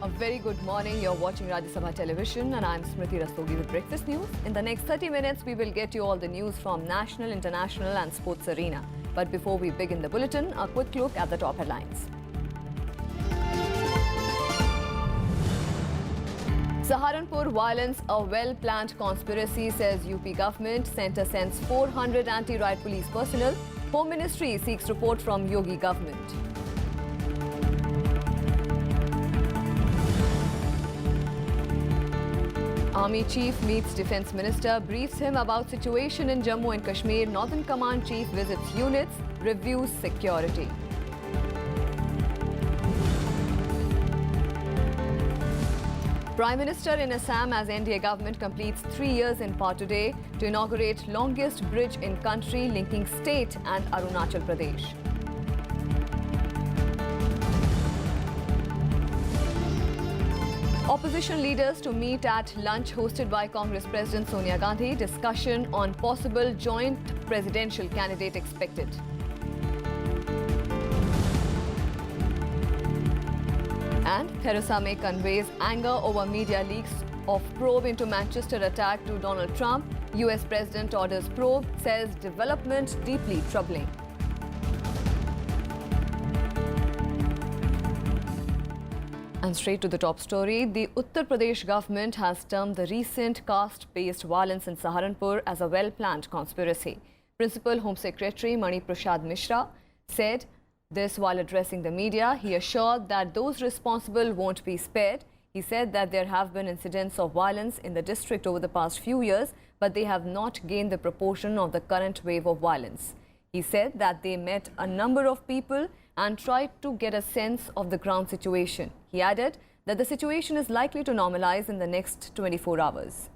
A very good morning. You're watching Rajya Sabha Television and I'm Smriti Rastogi with Breakfast News. In the next 30 minutes, we will get you all the news from national, international and sports arena. But before we begin the bulletin, a quick look at the top headlines. Saharanpur violence, a well-planned conspiracy, says UP government. Centre sends 400 anti-riot police personnel. Home Ministry seeks report from Yogi government. Army Chief meets Defence Minister, briefs him about situation in Jammu and Kashmir. Northern Command Chief visits units, reviews security. Prime Minister in Assam as NDA government completes 3 years in power today to inaugurate longest bridge in country linking state and Arunachal Pradesh. Opposition leaders to meet at lunch hosted by Congress President Sonia Gandhi. Discussion on possible joint presidential candidate expected. And Theresa May conveys anger over media leaks of probe into Manchester attack to Donald Trump. US President orders probe, says development deeply troubling. And straight to the top story, the Uttar Pradesh government has termed the recent caste-based violence in Saharanpur as a well-planned conspiracy. Principal Home Secretary Mani Prasad Mishra said this while addressing the media. He assured that those responsible won't be spared. He said that there have been incidents of violence in the district over the past few years, but they have not gained the proportion of the current wave of violence. He said that they met a number of people and tried to get a sense of the ground situation. He added that the situation is likely to normalize in the next 24 hours.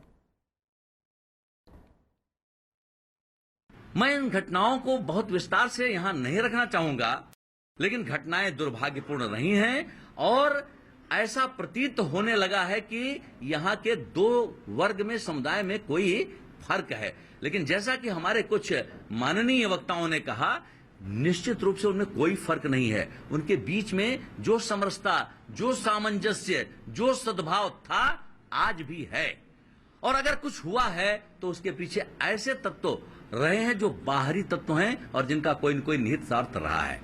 मैं इन घटनाओं को बहुत विस्तार से यहाँ नहीं रखना चाहूंगा, लेकिन घटनाएं दुर्भाग्यपूर्ण रही हैं और ऐसा प्रतीत होने लगा है कि यहाँ के दो वर्ग में समुदाय में कोई फर्क है। लेकिन जैसा कि हमारे कुछ माननीय वक्ताओं ने कहा, निश्चित रूप से उनमें कोई फर्क नहीं है। उनके बीच में जो समरसता, जो सामंजस्य, जो सद्भाव था, आज भी है। और अगर कुछ हुआ है तो उसके पीछे ऐसे तत्व रहे हैं जो बाहरी तत्व हैं और जिनका कोई न कोई निहित स्वार्थ रहा है।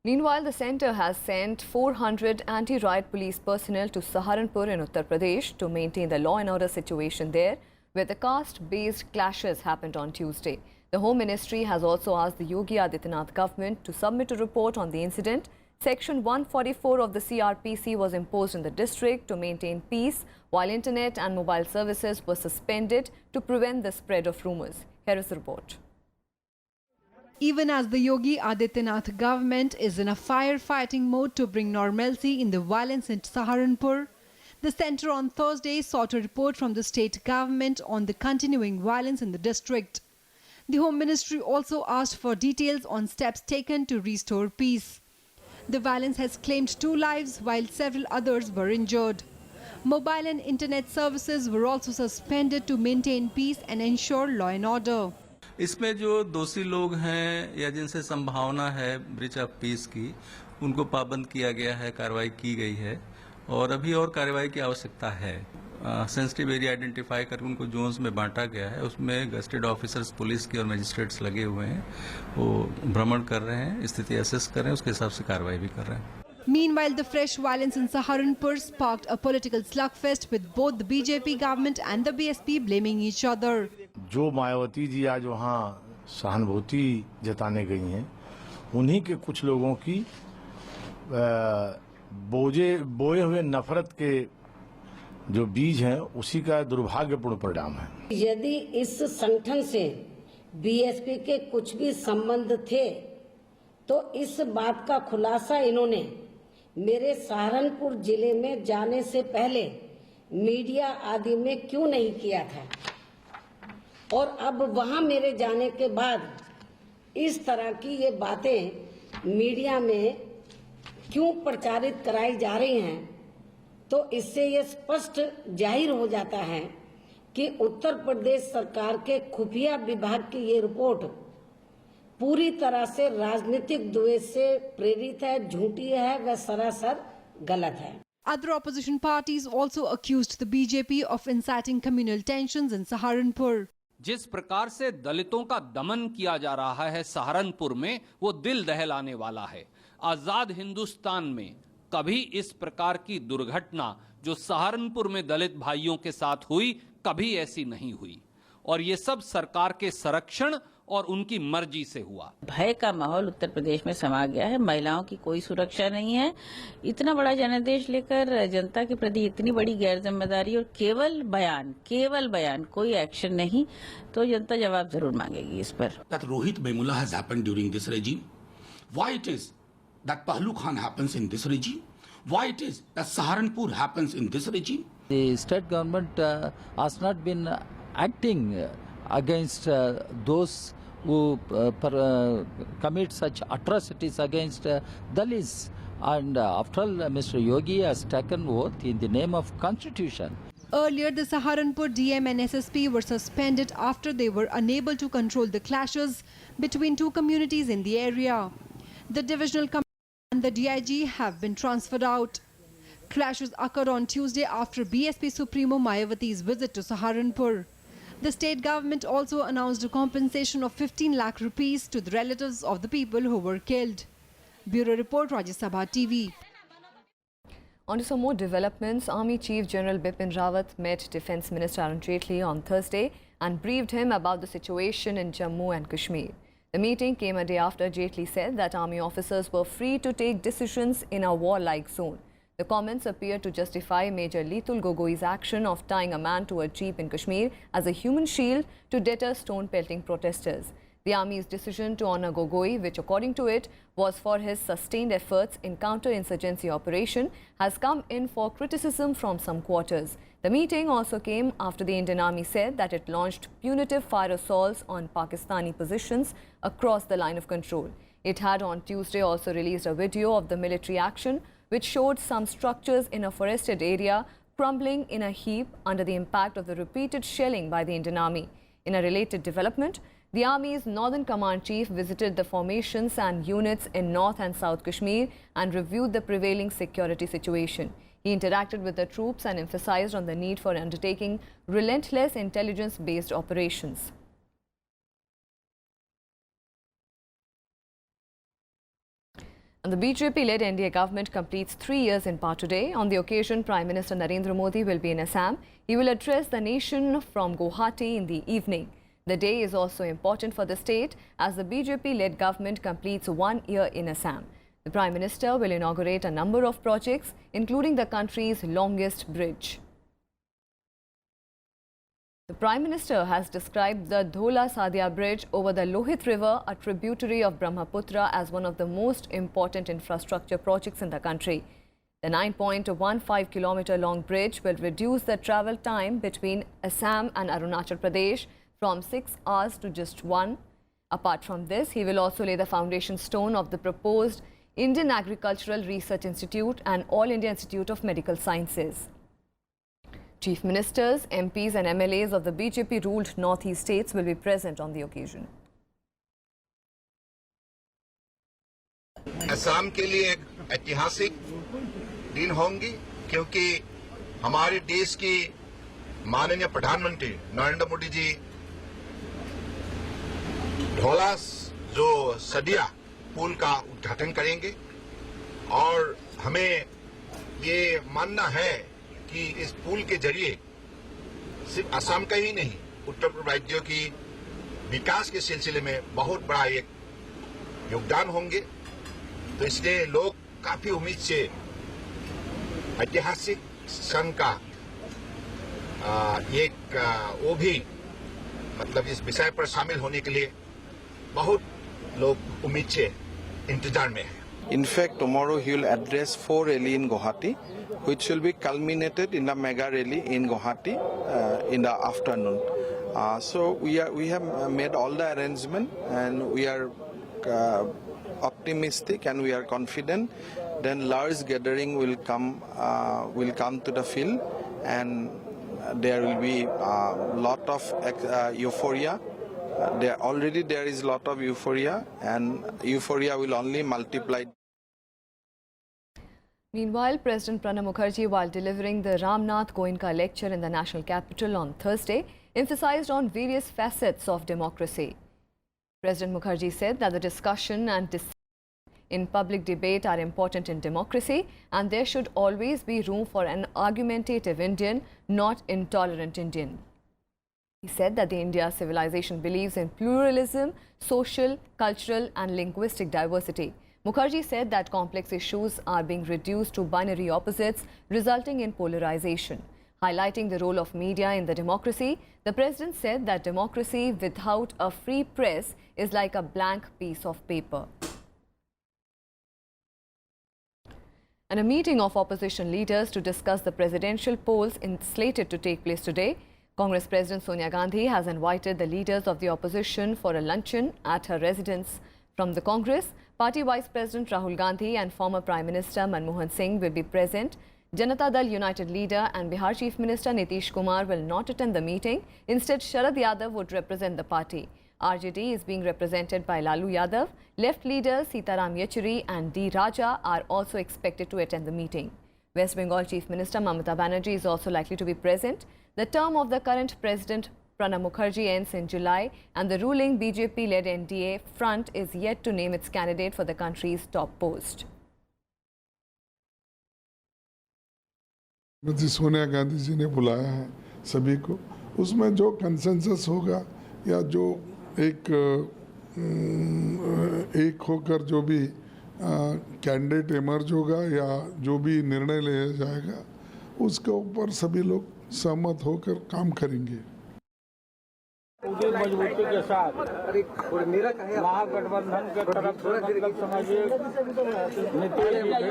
Meanwhile, the centre has sent 400 anti-riot police personnel to Saharanpur in Uttar Pradesh to maintain the law and order situation there, where the caste-based clashes happened on Tuesday. The Home Ministry has also asked the Yogi Adityanath government to submit a report on the incident. Section 144 of the CRPC was imposed in the district to maintain peace, while internet and mobile services were suspended to prevent the spread of rumours. Here is the report. Even as the Yogi Adityanath government is in a firefighting mode to bring normalcy in the violence in Saharanpur, the centre on Thursday sought a report from the state government on the continuing violence in the district. The Home Ministry also asked for details on steps taken to restore peace. The violence has claimed 2 lives while several others were injured. Mobile and internet services were also suspended to maintain peace and ensure law and order. इसमें जो दोषी लोग हैं या जिनसे संभावना है breach of peace की, उनको पाबंद किया गया है, कार्रवाई की गई है और अभी और कार्रवाई की आवश्यकता है। सेंसिटिव एरिया आइडेंटिफाई करके उनको जोन्स में बांटा गया है। उसमें गस्टेड ऑफिसर्स पुलिस के और मजिस्ट्रेट्स लगे हुए हैं, वो भ्रमण कर रहे हैं, स्थिति असेस कर रहे हैं, उसके हिसाब से कार्रवाई भी कर रहे हैं। Meanwhile, the fresh violence in Saharanpur sparked a political slugfest with both the BJP government and the BSP blaming each other. जो मायावती जी आज वहाँ सहानुभूति जताने गई हैं, उन्हीं के कुछ लोगों की बोए हुए नफरत के जो बीज हैं, उसी का दुर्भाग्यपूर्ण परिणाम है। यदि इस संगठन से बीएसपी के कुछ भी संबंध थे, तो इस बात का खुलासा इन्होंने मेरे सहारनपुर जिले में जाने से पहले मीडिया आदि में क्यों नहीं किया था, और अब वहां मेरे जाने के बाद इस तरह की ये बातें मीडिया में क्यों प्रचारित कराई जा रही हैं, तो इससे ये स्पष्ट जाहिर हो जाता है कि उत्तर प्रदेश सरकार के खुफिया विभाग की ये रिपोर्ट पूरी तरह से राजनीतिक द्वेष से प्रेरित है, झूठी है व सरासर गलत है। Other opposition parties also accused the BJP of inciting communal tensions in Saharanpur. जिस प्रकार से दलितों का दमन किया जा रहा है सहारनपुर में, वो दिल दहलाने वाला है। आजाद हिंदुस्तान में कभी इस प्रकार की दुर्घटना जो सहारनपुर में दलित भाइयों के साथ हुई, कभी ऐसी नहीं हुई, और ये सब सरकार के संरक्षण और उनकी मर्जी से हुआ। भय का माहौल उत्तर प्रदेश में समा गया है। महिलाओं की कोई सुरक्षा नहीं है। इतना बड़ा जनादेश लेकर जनता के प्रति इतनी बड़ी गैर जिम्मेदारी और केवल बयान, कोई एक्शन नहीं, तो जनता जवाब जरूर मांगेगी इस पर। That Rohit Memula has happened during this regime. Why it is that Pahlu Khan happens in this regime? Why it is that Saharanpur happens in this regime? The state government has not been acting against those who commit such atrocities against Dalits. And after all, Mr. Yogi has taken oath in the name of Constitution. Earlier, the Saharanpur DM and SSP were suspended after they were unable to control the clashes between two communities in the area. The divisional commander and the DIG have been transferred out. Clashes occurred on Tuesday after BSP Supremo Mayawati's visit to Saharanpur. The state government also announced a compensation of 15 lakh rupees to the relatives of the people who were killed. Bureau Report, Rajya Sabha TV. On to some more developments. Army Chief General Bipin Rawat met Defence Minister Arun Jaitley on Thursday and briefed him about the situation in Jammu and Kashmir. The meeting came a day after Jaitley said that army officers were free to take decisions in a war-like zone. The comments appear to justify Major Leetul Gogoi's action of tying a man to a jeep in Kashmir as a human shield to deter stone-pelting protesters. The army's decision to honour Gogoi, which according to it was for his sustained efforts in counter-insurgency operation, has come in for criticism from some quarters. The meeting also came after the Indian Army said that it launched punitive fire assaults on Pakistani positions across the line of control. It had on Tuesday also released a video of the military action which showed some structures in a forested area crumbling in a heap under the impact of the repeated shelling by the Indian Army. In a related development, the Army's Northern Command Chief visited the formations and units in North and South Kashmir and reviewed the prevailing security situation. He interacted with the troops and emphasized on the need for undertaking relentless intelligence-based operations. And the BJP-led NDA government completes 3 years in power today. On the occasion, Prime Minister Narendra Modi will be in Assam. He will address the nation from Guwahati in the evening. The day is also important for the state as the BJP-led government completes 1 year in Assam. The Prime Minister will inaugurate a number of projects, including the country's longest bridge. The Prime Minister has described the Dhola Sadia Bridge over the Lohit River, a tributary of Brahmaputra, as one of the most important infrastructure projects in the country. The 9.15-kilometer long bridge will reduce the travel time between Assam and Arunachal Pradesh from 6 hours to just 1. Apart from this, he will also lay the foundation stone of the proposed Indian Agricultural Research Institute and All India Institute of Medical Sciences. Chief Ministers, MPs and MLAs of the BJP-ruled Northeast states will be present on the occasion. Assam के लिए एक ऐतिहासिक दिन होंगी क्योंकि हमारे देश की माननीय प्रधानमंत्री नरेंद्र मोदी जी ढोला जो सदिया पुल का उद्घाटन करेंगे और हमें ये मानना है कि इस पुल के जरिए सिर्फ असम का ही नहीं उत्तर पूर्व राज्यों की विकास के सिलसिले में बहुत बड़ा एक योगदान होंगे। तो इसलिए लोग काफी उम्मीद से ऐतिहासिक क्षण का एक वो भी मतलब इस विषय पर शामिल होने के लिए बहुत लोग उम्मीद से इंतजार में हैं। In fact, tomorrow he will address 4 rally in Guwahati, which will be culminated in a mega rally in Guwahati in the afternoon. So we have made all the arrangement, and we are optimistic and we are confident. Then large gathering will come to the field, and there will be a lot of euphoria. There is a lot of euphoria, and euphoria will only multiply. Meanwhile, President Pranab Mukherjee, while delivering the Ramnath Goenka lecture in the national capital on Thursday, emphasized on various facets of democracy. President Mukherjee said that the discussion and in public debate are important in democracy, and there should always be room for an argumentative Indian, not intolerant Indian. He said that the India civilization believes in pluralism, social, cultural and linguistic diversity. Mukherjee said that complex issues are being reduced to binary opposites, resulting in polarization. Highlighting the role of media in the democracy, the president said that democracy without a free press is like a blank piece of paper. And a meeting of opposition leaders to discuss the presidential polls is slated to take place today. Congress President Sonia Gandhi has invited the leaders of the opposition for a luncheon at her residence. From the Congress, Party Vice President Rahul Gandhi and former Prime Minister Manmohan Singh will be present. Janata Dal United leader and Bihar Chief Minister Nitish Kumar will not attend the meeting. Instead, Sharad Yadav would represent the party. RJD is being represented by Lalu Yadav. Left leaders Sitaram Yechuri and D. Raja are also expected to attend the meeting. West Bengal Chief Minister Mamata Banerjee is also likely to be present. The term of the current President Pranab Mukherjee ends in July, and the ruling BJP-led NDA front is yet to name its candidate for the country's top post. Sonia Gandhi ji ने बुलाया है सभी को, उसमें जो consensus होगा या जो एक होकर जो भी कैंडिडेट इमर्ज होगा या जो भी निर्णय लिया जाएगा, उसके ऊपर सभी लोग सहमत होकर काम करेंगे। मजबूती के साथ महागठबंधन के तरफ से मतलब समझिए नीतीश जी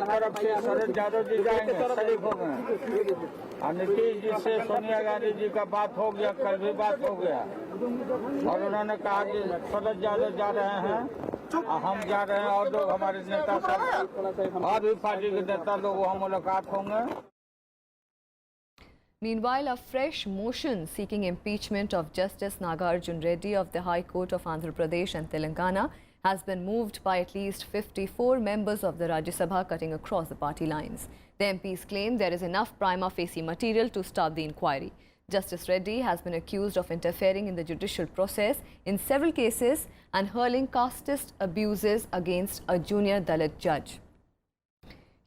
तरफ से शरद यादव जी जाएंगे, शरीफ हो गए, और नीतीश जी से सोनिया गांधी जी का बात हो गया, कल भी बात हो गया, और उन्होंने कहा कि शरद यादव जा रहे हैं, हम जा रहे हैं, और लोग हमारे नेता सब और भी पार्टी के नेता लोग वहाँ मुलाकात होंगे। Meanwhile, a fresh motion seeking impeachment of Justice Nagarjun Reddy of the High Court of Andhra Pradesh and Telangana has been moved by at least 54 members of the Rajya Sabha, cutting across the party lines. The MPs claim there is enough prima facie material to start the inquiry. Justice Reddy has been accused of interfering in the judicial process in several cases and hurling casteist abuses against a junior Dalit judge.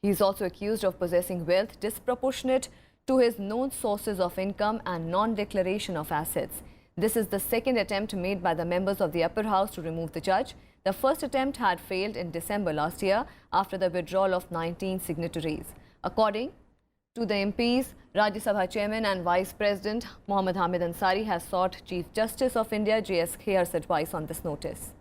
He is also accused of possessing wealth disproportionate to his known sources of income and non-declaration of assets. This is the second attempt made by the members of the upper house to remove the judge. The first attempt had failed in December last year after the withdrawal of 19 signatories. According to the MPs, Rajya Sabha Chairman and Vice President Mohammad Hamid Ansari has sought Chief Justice of India J.S. Khair's advice on this notice.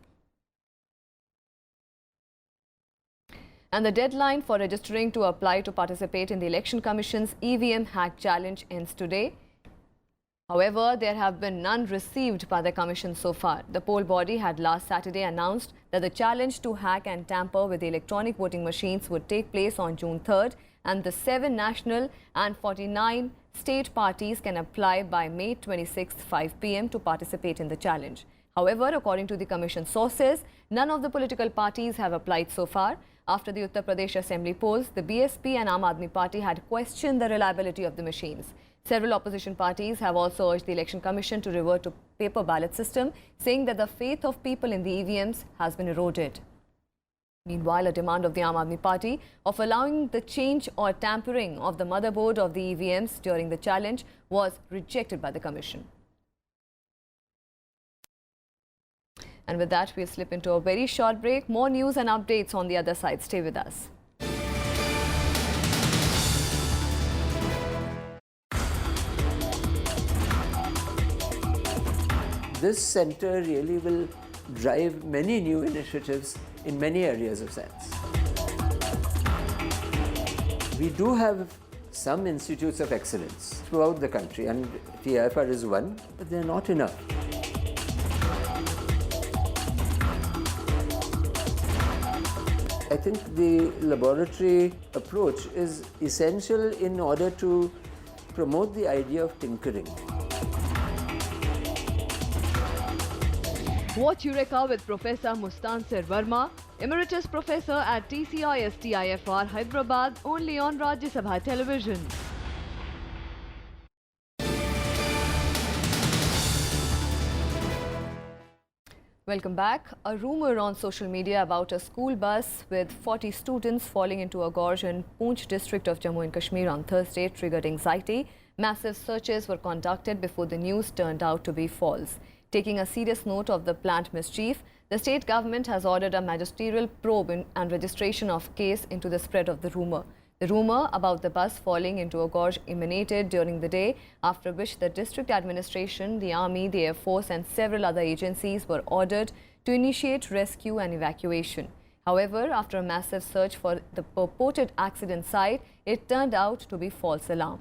And the deadline for registering to apply to participate in the Election Commission's EVM hack challenge ends today. However, there have been none received by the Commission so far. The poll body had last Saturday announced that the challenge to hack and tamper with the electronic voting machines would take place on June 3rd, and the 7 national and 49 state parties can apply by May 26th, 5 p.m. to participate in the challenge. However, according to the Commission sources, none of the political parties have applied so far. After the Uttar Pradesh Assembly polls, the BSP and Aam Aadmi Party had questioned the reliability of the machines. Several opposition parties have also urged the Election Commission to revert to paper ballot system, saying that the faith of people in the EVMs has been eroded. Meanwhile, a demand of the Aam Aadmi Party of allowing the change or tampering of the motherboard of the EVMs during the challenge was rejected by the Commission. And with that, we'll slip into a very short break. More news and updates on the other side. Stay with us. This centre really will drive many new initiatives in many areas of science. We do have some institutes of excellence throughout the country, and TIFR is one, but they're not enough. I think the laboratory approach is essential in order to promote the idea of tinkering. Watch Eureka with Professor Mustansir Verma, Emeritus Professor at TCI STIFR Hyderabad, only on Rajya Sabha Television. Welcome back. A rumor on social media about a school bus with 40 students falling into a gorge in Poonch district of Jammu and Kashmir on Thursday triggered anxiety. Massive searches were conducted before the news turned out to be false. Taking a serious note of the planned mischief, the state government has ordered a magisterial probe and registration of case into the spread of the rumor. The rumor about the bus falling into a gorge emanated during the day, after which the district administration, the army, the Air Force and several other agencies were ordered to initiate rescue and evacuation. However, after a massive search for the purported accident site, it turned out to be false alarm.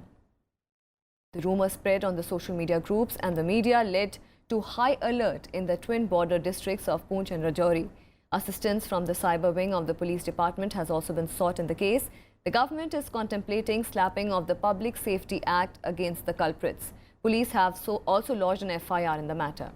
The rumor spread on the social media groups and the media led to high alert in the twin border districts of Poonch and Rajouri. Assistance from the cyber wing of the police department has also been sought in the case. The government is contemplating slapping of the Public Safety Act against the culprits. Police have also lodged an FIR in the matter.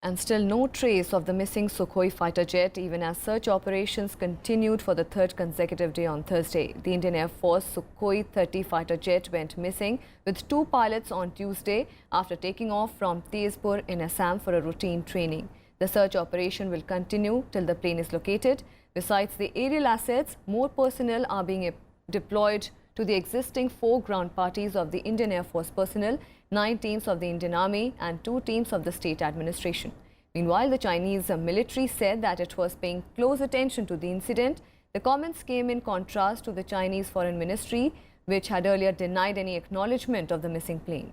And still no trace of the missing Sukhoi fighter jet, even as search operations continued for the third consecutive day on Thursday. The Indian Air Force Sukhoi 30 fighter jet went missing with 2 pilots on Tuesday after taking off from Tezpur in Assam for a routine training. The search operation will continue till the plane is located. Besides the aerial assets, more personnel are being deployed to the existing 4 ground parties of the Indian Air Force personnel, 9 teams of the Indian Army and 2 teams of the state administration. Meanwhile, the Chinese military said that it was paying close attention to the incident. The comments came in contrast to the Chinese Foreign Ministry, which had earlier denied any acknowledgement of the missing plane.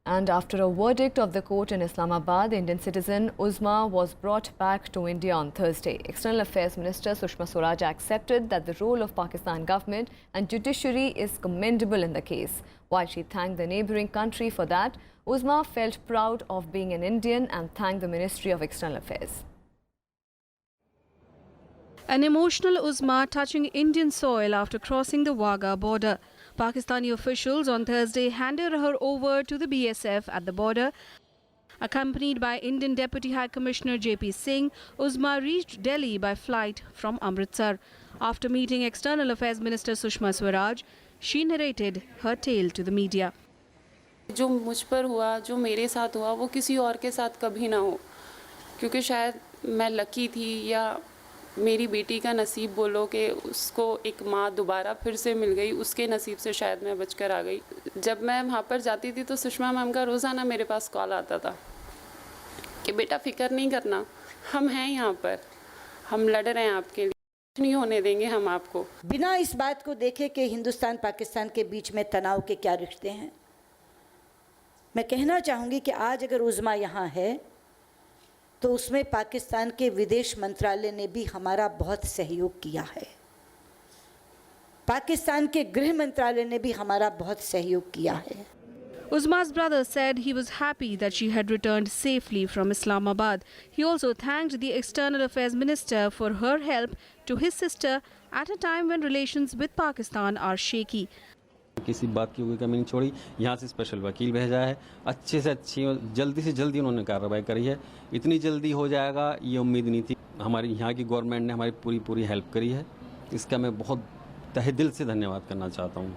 And after a verdict of the court in Islamabad, Indian citizen Uzma was brought back to India on Thursday. External Affairs Minister Sushma Swaraj accepted that the role of Pakistan government and judiciary is commendable in the case. While she thanked the neighbouring country for that, Uzma felt proud of being an Indian and thanked the Ministry of External Affairs. An emotional Uzma touching Indian soil after crossing the Wagah border. Pakistani officials on Thursday handed her over to the BSF at the border. Accompanied by Indian Deputy High Commissioner JP Singh, Uzma reached Delhi by flight from Amritsar. After meeting External Affairs Minister Sushma Swaraj, she narrated her tale to the media. जो मुझ पर हुआ, जो मेरे साथ हुआ, वो किसी और के साथ कभी ना हो, क्योंकि शायद मैं लकी थी या मेरी बेटी का नसीब बोलो कि उसको एक माँ दोबारा फिर से मिल गई, उसके नसीब से शायद मैं बचकर आ गई। जब मैं वहाँ पर जाती थी तो सुषमा मैम का रोज़ाना मेरे पास कॉल आता था कि बेटा फिक्र नहीं करना, हम हैं यहाँ पर, हम लड़ रहे हैं आपके लिए, कुछ नहीं होने देंगे हम आपको। बिना इस बात को देखे कि हिंदुस्तान पाकिस्तान के बीच में तनाव के क्या रिश्ते हैं, मैं कहना चाहूँगी कि आज अगर उज़मा यहाँ है तो उसमें पाकिस्तान के विदेश मंत्रालय ने भी हमारा बहुत सहयोग किया है। पाकिस्तान के गृह मंत्रालय ने भी हमारा बहुत सहयोग किया है। Uzma's brother said he was happy that she had returned safely from Islamabad. He also thanked the External Affairs Minister for her help to his sister at a time when relations with Pakistan are shaky. किसी बात की कोई कमी नहीं छोड़ी, यहाँ से special वकील भेजा है, अच्छे से अच्छी जल्दी से जल्दी उन्होंने कार्रवाई करी है। इतनी जल्दी हो जाएगा ये उम्मीद नहीं थी। हमारी यहाँ की गवर्नमेंट ने हमारी पूरी हेल्प करी है, इसका मैं बहुत तहे दिल से धन्यवाद करना चाहता हूँ।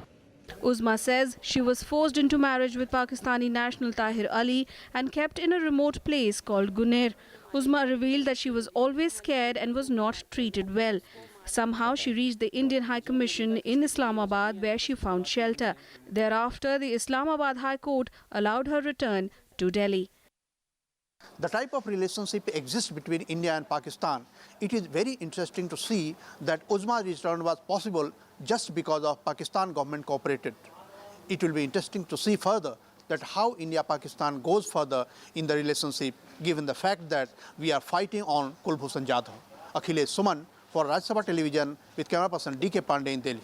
Uzma says she was forced into marriage with Pakistani national Tahir Ali and kept in a remote place called Guner. Uzma revealed that she was always scared and was not treated well. Somehow she reached the Indian High Commission in Islamabad where she found shelter. Thereafter, the Islamabad High Court allowed her return to Delhi. The type of relationship exists between India and Pakistan. It is very interesting to see that Uzma's return was possible just because of Pakistan government cooperated. It will be interesting to see further that how India-Pakistan goes further in the relationship, given the fact that we are fighting on Kulbhushan Jadhav. Akhilesh Suman for Rajya Sabha Television with camera person DK Pandey in Delhi.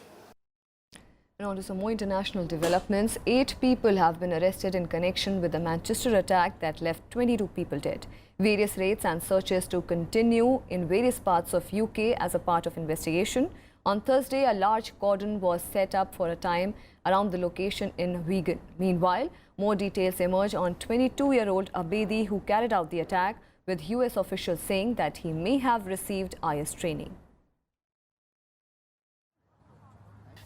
And on to some more international developments. 8 people have been arrested in connection with the Manchester attack that left 22 people dead. Various raids and searches to continue in various parts of UK as a part of investigation. On Thursday, a large cordon was set up for a time around the location in Wigan. Meanwhile, more details emerge on 22-year-old Abedi, who carried out the attack, with US officials saying that he may have received IS training.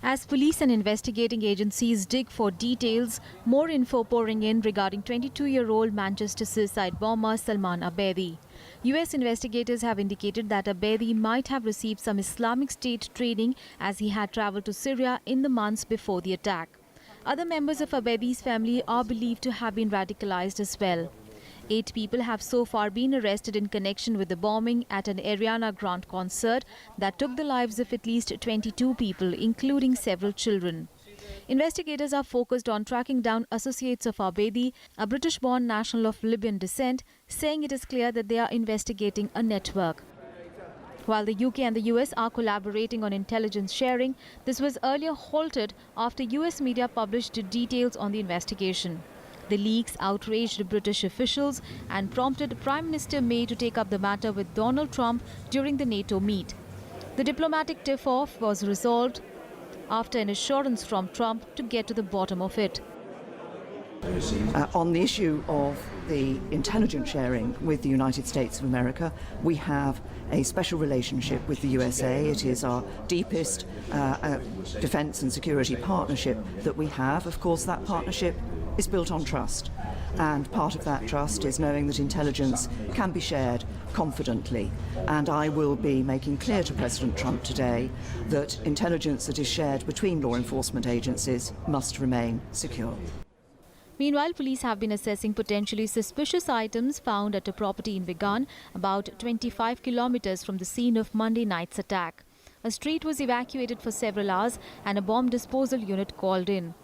As police and investigating agencies dig for details, more info pouring in regarding 22-year-old Manchester suicide bomber Salman Abedi. US investigators have indicated that Abedi might have received some Islamic State training as he had travelled to Syria in the months before the attack. Other members of Abedi's family are believed to have been radicalized as well. 8 people have so far been arrested in connection with the bombing at an Ariana Grande concert that took the lives of at least 22 people, including several children. Investigators are focused on tracking down associates of Abedi, a British-born national of Libyan descent, saying it is clear that they are investigating a network. While the UK and the US are collaborating on intelligence sharing, this was earlier halted after US media published details on the investigation. The leaks outraged British officials and prompted Prime Minister May to take up the matter with Donald Trump during the NATO meet. The diplomatic tiff-off was resolved after an assurance from Trump to get to the bottom of it. On the issue of the intelligence sharing with the United States of America, we have a special relationship with the USA. It is our deepest defence and security partnership that we have. Of course, that partnership is built on trust, and part of that trust is knowing that intelligence can be shared confidently. And I will be making clear to President Trump today that intelligence that is shared between law enforcement agencies must remain secure. Meanwhile, police have been assessing potentially suspicious items found at a property in Wigan, about 25 kilometers from the scene of Monday night's attack. A street was evacuated for several hours and a bomb disposal unit called in.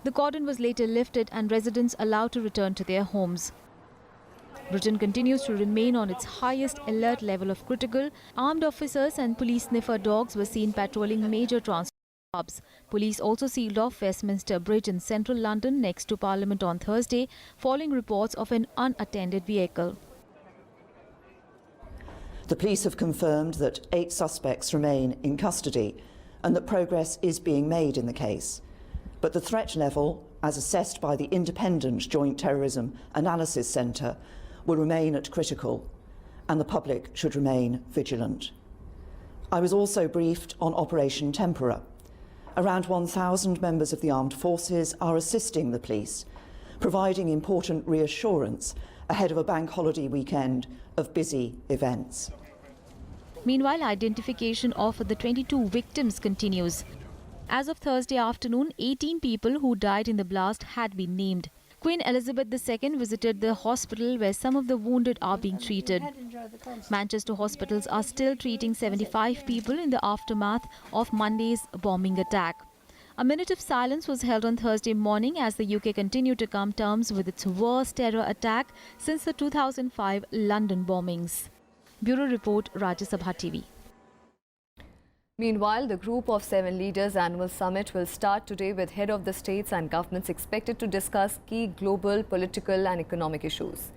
The cordon was later lifted and residents allowed to return to their homes. Britain continues to remain on its highest alert level of critical. Armed officers and police sniffer dogs were seen patrolling major transport hubs. Police also sealed off Westminster Bridge in central London next to Parliament on Thursday, following reports of an unattended vehicle. The police have confirmed that 8 suspects remain in custody and that progress is being made in the case. But the threat level, as assessed by the Independent Joint Terrorism Analysis Centre, will remain at critical, and the public should remain vigilant. I was also briefed on Operation Tempora. Around 1,000 members of the armed forces are assisting the police, providing important reassurance ahead of a bank holiday weekend of busy events. Meanwhile, identification of the 22 victims continues. As of Thursday afternoon, 18 people who died in the blast had been named. Queen Elizabeth II visited the hospital where some of the wounded are being treated. Manchester hospitals are still treating 75 people in the aftermath of Monday's bombing attack. A minute of silence was held on Thursday morning as the UK continued to come to terms with its worst terror attack since the 2005 London bombings. Bureau Report, Rajya Sabha TV. Meanwhile, the Group of 7 Leaders Annual Summit will start today with head of the states and governments expected to discuss key global, political and economic issues.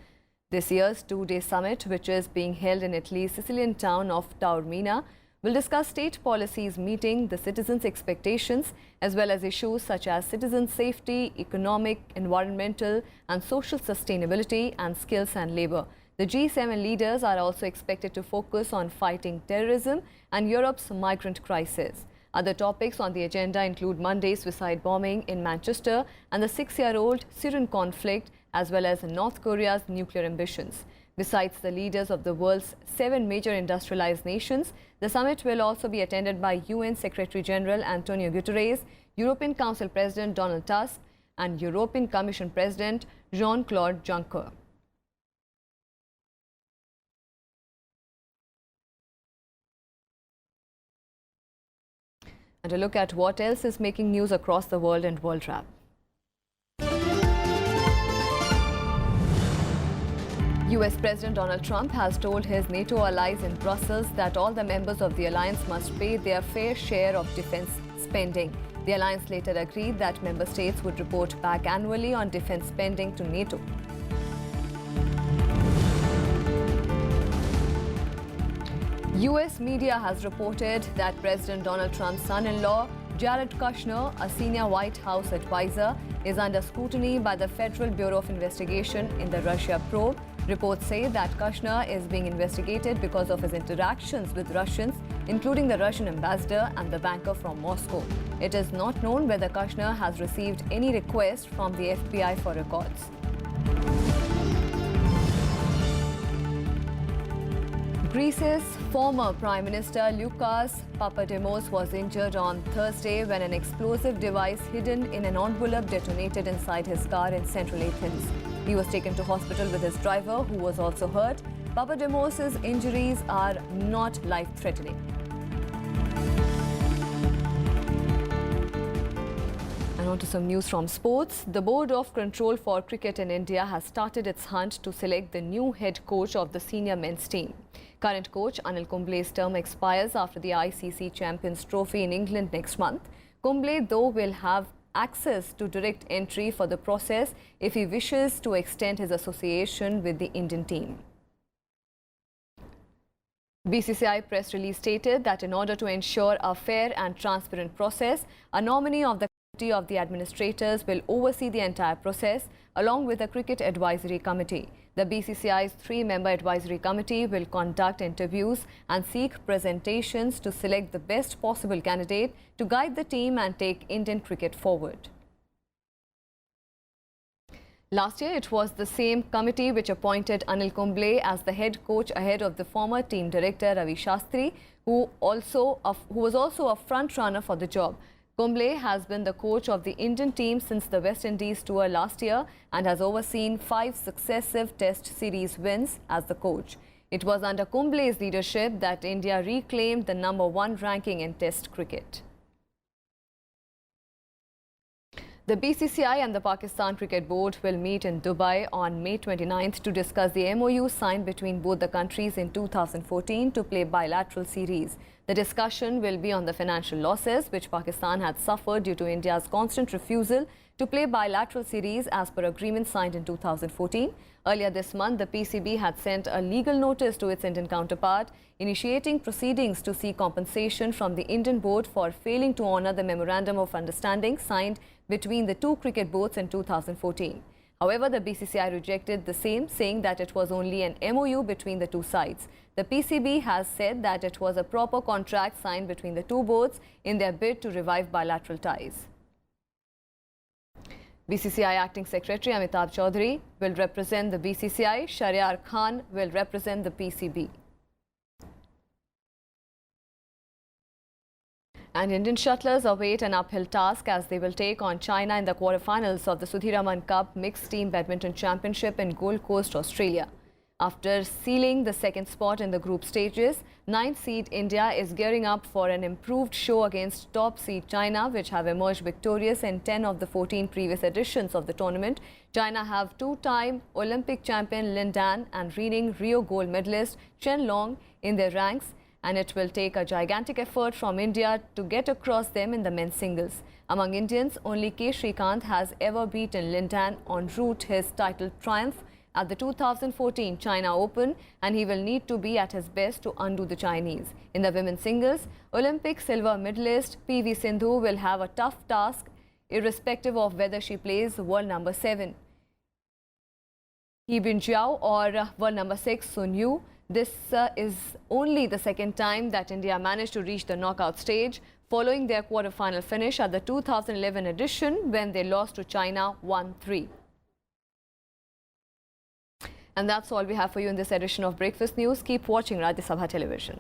This year's 2-day summit, which is being held in Italy's Sicilian town of Taormina, will discuss state policies meeting the citizens' expectations as well as issues such as citizen safety, economic, environmental and social sustainability and skills and labour. The G7 leaders are also expected to focus on fighting terrorism and Europe's migrant crisis. Other topics on the agenda include Monday's suicide bombing in Manchester and the 6-year-old Syrian conflict, as well as North Korea's nuclear ambitions. Besides the leaders of the world's 7 major industrialized nations, the summit will also be attended by UN Secretary-General Antonio Guterres, European Council President Donald Tusk and European Commission President Jean-Claude Juncker. And a look at what else is making news across the world and World Wrap. US President Donald Trump has told his NATO allies in Brussels that all the members of the alliance must pay their fair share of defense spending. The alliance later agreed that member states would report back annually on defense spending to NATO. US media has reported that President Donald Trump's son-in-law, Jared Kushner, a senior White House advisor, is under scrutiny by the Federal Bureau of Investigation in the Russia probe. Reports say that Kushner is being investigated because of his interactions with Russians, including the Russian ambassador and the banker from Moscow. It is not known whether Kushner has received any request from the FBI for records. Greece's former Prime Minister Lukas Papademos was injured on Thursday when an explosive device hidden in an envelope detonated inside his car in central Athens. He was taken to hospital with his driver, who was also hurt. Papademos' injuries are not life-threatening. And on to some news from sports. The Board of Control for Cricket in India has started its hunt to select the new head coach of the senior men's team. Current coach Anil Kumble's term expires after the ICC Champions Trophy in England next month. Kumble, though, will have access to direct entry for the process if he wishes to extend his association with the Indian team. BCCI press release stated that in order to ensure a fair and transparent process, a nominee of the Committee of the Administrators will oversee the entire process along with the Cricket Advisory Committee. The BCCI's 3-member advisory committee will conduct interviews and seek presentations to select the best possible candidate to guide the team and take Indian cricket forward. Last year, it was the same committee which appointed Anil Kumble as the head coach ahead of the former team director Ravi Shastri, who was also a front-runner for the job. Kumble has been the coach of the Indian team since the West Indies tour last year and has overseen 5 successive Test series wins as the coach. It was under Kumble's leadership that India reclaimed the #1 ranking in Test cricket. The BCCI and the Pakistan Cricket Board will meet in Dubai on May 29th to discuss the MOU signed between both the countries in 2014 to play bilateral series. The discussion will be on the financial losses which Pakistan had suffered due to India's constant refusal to play bilateral series as per agreement signed in 2014. Earlier this month, the PCB had sent a legal notice to its Indian counterpart, initiating proceedings to seek compensation from the Indian board for failing to honour the Memorandum of Understanding signed between the two cricket boards in 2014. However, the BCCI rejected the same, saying that it was only an MOU between the two sides. The PCB has said that it was a proper contract signed between the two boards in their bid to revive bilateral ties. BCCI Acting Secretary Amitabh Chaudhary will represent the BCCI, Shahryar Khan will represent the PCB. And Indian shuttlers await an uphill task as they will take on China in the quarterfinals of the Sudhiraman Cup Mixed Team Badminton Championship in Gold Coast, Australia. After sealing the second spot in the group stages, 9th seed India is gearing up for an improved show against top seed China, which have emerged victorious in 10 of the 14 previous editions of the tournament. China have 2-time Olympic champion Lin Dan and reigning Rio gold medalist Chen Long in their ranks, and it will take a gigantic effort from India to get across them in the men's singles. Among Indians, only K. Srikanth has ever beaten Lin Dan en route his title triumph at the 2014 China Open, and he will need to be at his best to undo the Chinese. In the women's singles, Olympic silver medalist PV Sindhu will have a tough task irrespective of whether she plays world number 7 He Binjiao or world number 6 Sun Yu. This is only the second time that India managed to reach the knockout stage following their quarter-final finish at the 2011 edition when they lost to China 1-3. And that's all we have for you in this edition of Breakfast News. Keep watching Rajya Sabha Television.